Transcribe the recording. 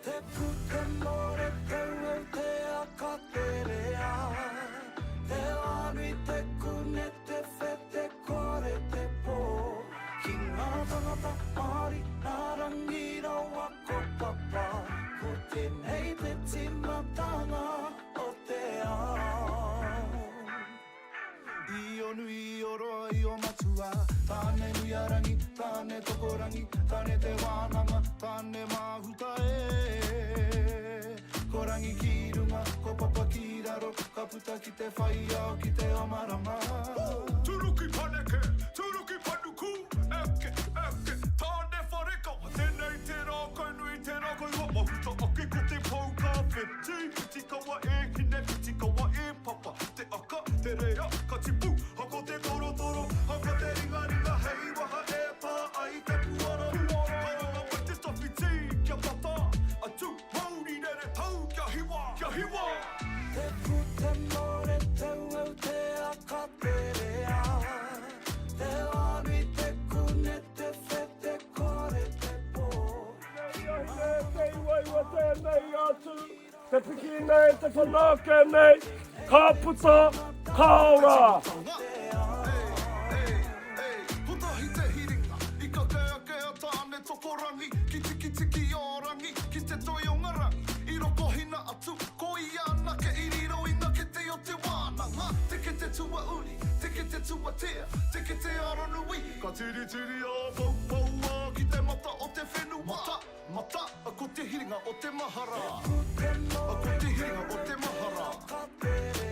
Te pute more te weu te akaterea Te anui te kune te whete kore te pō Ki ngā tangata Māori nā rangira wako papa Ko tēnei te timatanga o te ao I onu I oroa I o matua Tāne nuiarangi, tāne tokorangi Tāne te wānanga, tāne mahuta Ko rangi ki runga, ko papa ki raro Ka puta ki te whaia, ki te amarama Turuki paneke, turuki panuku Eke, eke, tāne wharekawa Tēnei tērā kainui, tērā kai wama Huta ake ko te pau ka whiti Whiti kawa e hine, whiti kawa e papa Te aka, te rea, ka tipu Hako te toro toro, haka te ringa ringa Hei waha e pā ai te puara Karanga mai te stawhiti, kia papa Atu, mauri nere tau, kia hiwa, kia hiwa Te pute more te weu te akaterea Te anui te kune te whete kore te pō Te iwaiwa tēnei atu, te piki nei, te whanake nei, ka puta, ka ora. Putahi te hiringa, I ka kea tāne tokorangi Ki tiki tiki orangi, ki te toi o ngarangi I roko hina atu, ko I anake I riro I ngake te o te wānanga Teke te tua uri, teke te tua tea, teke te aronui Ka tiri tiri a pau pau a ki te mata o te whenua Mata, mata, a ko te hiringa o te mahara A ko te hiringa o te mahara